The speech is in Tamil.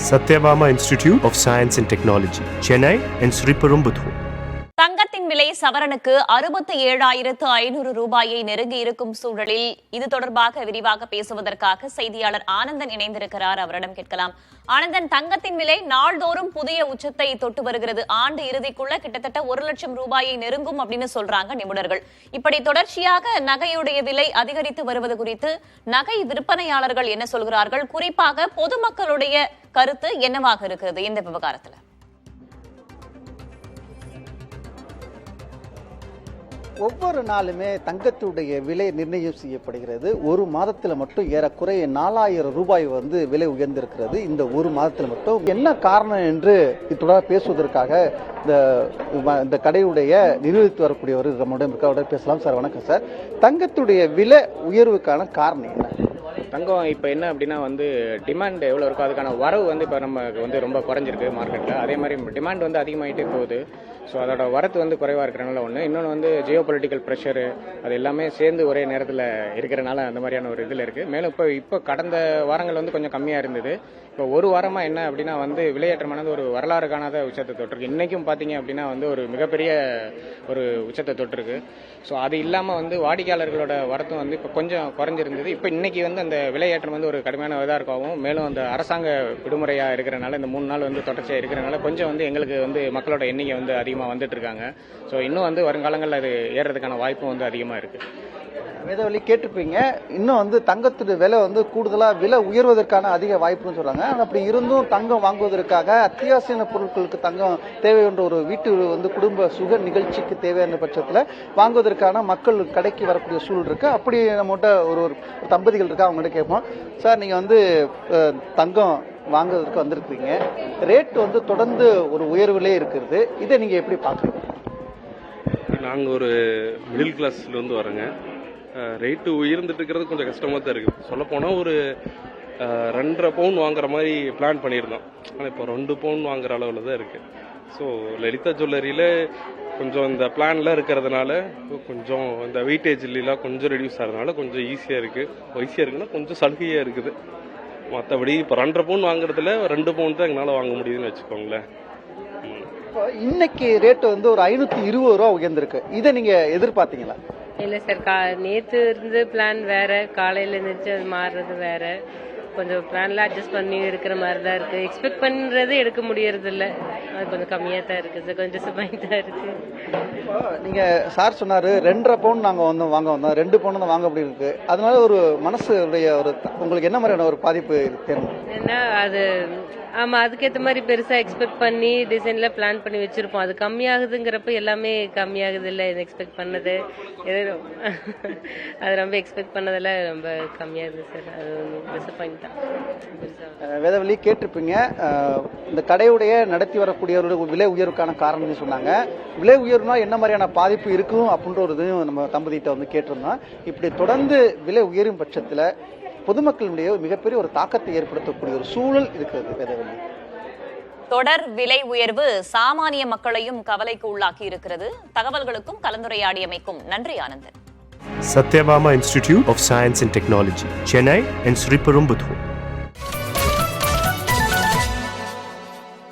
Satyabama Institute of Science and Technology, Chennai and Sriperumbudur. தங்கத்தின் விலை சவரனுக்கு 67,500 ரூபாயை நெருங்கி இருக்கும் சூழலில் இது தொடர்பாக விரிவாக பேசுவதற்காக செய்தியாளர் ஆனந்தன் இணைந்திருக்கிறார். அவரிடம் கேட்கலாம். ஆனந்தன், தங்கத்தின் விலை நாள்தோறும் புதிய உச்சத்தை தொட்டு வருகிறது. ஆண்டு இறுதிக்குள்ள கிட்டத்தட்ட 1 லட்சம் ரூபாயை நெருங்கும் அப்படின்னு சொல்றாங்க நிபுணர்கள். இப்படி தொடர்ச்சியாக நகையுடைய விலை அதிகரித்து வருவது குறித்து நகை விற்பனையாளர்கள் என்ன சொல்கிறார்கள்? குறிப்பாக பொதுமக்களுடைய கருத்து என்னவாக இருக்கிறது இந்த விவகாரத்துல? ஒவ்வொரு நாளுமே தங்கத்துடைய விலை நிர்ணயம் செய்யப்படுகிறது. ஒரு மாதத்தில் மட்டும் ஏறக்குறைய 4000 ரூபாய் விலை உயர்ந்திருக்கிறது. இந்த ஒரு மாதத்தில் மட்டும் என்ன காரணம் என்று தொடர்பாக பேசுவதற்காக இந்த கடையுடைய நிர்வகித்து வரக்கூடியவர் நம்முடைய அவருடன் பேசலாம். சார் வணக்கம் சார். தங்கத்துடைய விலை உயர்வுக்கான காரணம் என்ன? தங்கம் இப்போ என்ன அப்படின்னா டிமாண்ட் எவ்வளோ இருக்கோ அதுக்கான வரவு இப்போ நமக்கு ரொம்ப குறைஞ்சிருக்கு மார்க்கெட்டில். அதே மாதிரி டிமாண்ட் அதிகமாகிட்டே போகுது. ஸோ அதோட வரத்து குறைவாக இருக்கிறனால ஒன்று. இன்னொன்று ஜியோ பொலிட்டிக்கல் ப்ரெஷரு அது எல்லாமே சேர்ந்து ஒரே நேரத்தில் இருக்கிறனால அந்த மாதிரியான ஒரு இதில் இருக்குது. மேலும் இப்போ கடந்த வாரங்கள் கொஞ்சம் கம்மியாக இருந்தது. இப்போ ஒரு வாரமாக என்ன அப்படின்னா விலையேற்றமானது ஒரு வரலாறு காணாத உச்சத்தை தொட்டிருக்கு. இன்றைக்கும் பார்த்தீங்க அப்படின்னா ஒரு மிகப்பெரிய ஒரு உச்சத்தை தொட்டிருக்கு. ஸோ அது இல்லாமல் வாடிக்கையாளர்களோட வரத்தும் இப்போ கொஞ்சம் குறைஞ்சிருந்தது. இப்போ இன்னைக்கு அந்த விலையேற்றம் ஒரு கடுமையான இதாக இருக்கவும், மேலும் அந்த அரசாங்க விடுமுறையாக இருக்கிறனால இந்த 3 நாள் தொடர்ச்சியாக இருக்கிறனால கொஞ்சம் எங்களுக்கு மக்களோட எண்ணிக்கை அதிகமாக வந்துட்டு இருக்காங்க. ஸோ இன்னும் வருங்காலங்களில் அது ஏறுறதுக்கான வாய்ப்பும் அதிகமாக இருக்கு. வேதவழி கேட்டிருப்பீங்க. இன்னும் தங்கத்துடைய விலை கூடுதலாக விலை உயர்வதற்கான அதிக வாய்ப்புன்னு சொல்றாங்க. அப்படி இருந்தும் தங்கம் வாங்குவதற்காக அத்தியாவசிய பொருட்களுக்கு தங்கம் தேவை என்ற ஒரு வீட்டு குடும்ப சுக நிகழ்ச்சிக்கு தேவையான பட்சத்தில் வாங்குவதற்கான மக்கள் கடைக்கு வரக்கூடிய சூழல் இருக்கு. அப்படி நம்மகிட்ட ஒரு தம்பதிகள் இருக்கு, அவங்ககிட்ட கேட்போம். சார், நீங்க தங்கம் வாங்குவதற்கு வந்திருக்கீங்க. ரேட் தொடர்ந்து ஒரு உயர்விலே இருக்கிறது. இதை நீங்க எப்படி பாக்குறீங்க? நாங்கள் ஒரு மிடில் கிளாஸ்ல வரேங்க. ரேட்டு உயர்ந்துட்டு இருக்கிறது கொஞ்சம் கஷ்டமாக தான் இருக்குது. சொல்லப்போனால் ஒரு 2.5 பவுன் வாங்குற மாதிரி பிளான் பண்ணியிருந்தோம். ஆனால் இப்போ 2 பவுன் வாங்குற அளவில் தான் இருக்குது. ஸோ லலிதா ஜுவல்லரியில் கொஞ்சம் இந்த பிளான்லாம் இருக்கிறதுனால கொஞ்சம் இந்த வெயிட்டேஜ்லாம் கொஞ்சம் ரெடியூஸ் ஆகிறதுனால கொஞ்சம் ஈஸியாக இருக்குன்னா கொஞ்சம் சலுகையாக இருக்குது. மற்றபடி இப்போ 2.5 பவுன் வாங்குறதுல 2 பவுன் தான் எங்களால் வாங்க முடியுதுன்னு வச்சுக்கோங்களேன். இன்னைக்கு ரேட்டு ஒரு 520 ரூபா உயர்ந்திருக்கு. இதை நீங்க எதிர்பார்த்தீங்களா? இல்லை சார், நேற்று இருந்து பிளான் வேற, காலையில் இருந்துச்சு அது மாறுறது வேற. கொஞ்சம் பிளான்ல அட்ஜஸ்ட் பண்ணி எடுக்கிற மாதிரி தான் இருக்கு. எக்ஸ்பெக்ட் பண்றது எடுக்க முடியறது இல்லை. அது கொஞ்சம் கம்மியாக தான் இருக்கு சார். கொஞ்சம் டிசப்பாயிண்டா இருக்கு. நீங்க சார் சொன்னாரு 2.5 பவுன் நாங்க வாங்க வந்தோம், 2 பவுன் தான் வாங்க அப்படி இருக்கு. அதனால ஒரு மனசுடைய உங்களுக்கு என்ன மாதிரியான ஒரு பாதிப்பு தெரியும்? ஏன்னா அது ஆமா, அதுக்கேற்ற மாதிரி பெருசா எக்ஸ்பெக்ட் பண்ணி டிசைன்ல பிளான் பண்ணி வச்சிருப்போம். அது கம்மியாகுதுங்கிறப்ப எல்லாமே கம்மியாகுது. இல்லை எக்ஸ்பெக்ட் பண்ணது அது ரொம்ப எக்ஸ்பெக்ட் பண்ணதெல்லாம் ரொம்ப கம்மியாகுது சார். அது டிசப்பாயிண்ட் தான். வேதவழி கேட்டிருப்பீங்க. இந்த கடையுடைய நடத்தி வரக்கூடியவர்களுடைய விலை உயர்வுக்கான காரணம் சொன்னாங்க. விலை உயர்வுனா என்ன மாதிரியான பாதிப்பு இருக்கும் அப்படின்ற ஒரு இதையும் நம்ம தம்பதிகிட்ட கேட்டிருந்தோம். இப்படி தொடர்ந்து விலை உயரும் பட்சத்தில் பொதுமக்களுடைய மிகப்பெரிய ஒரு தாக்கத்தை ஏற்படுத்தக்கூடிய ஒரு சூழல் இருக்கிறது. வேதவழி, தொடர் விலை உயர்வு சாமானிய மக்களையும் கவலைக்கு உள்ளாக்கி இருக்கிறது. தகவல்களுக்கும் கலந்துரையாடியமைக்கும் நன்றி Anandan. Satyabama Institute of Science and Technology, Chennai and Sriperumbudur.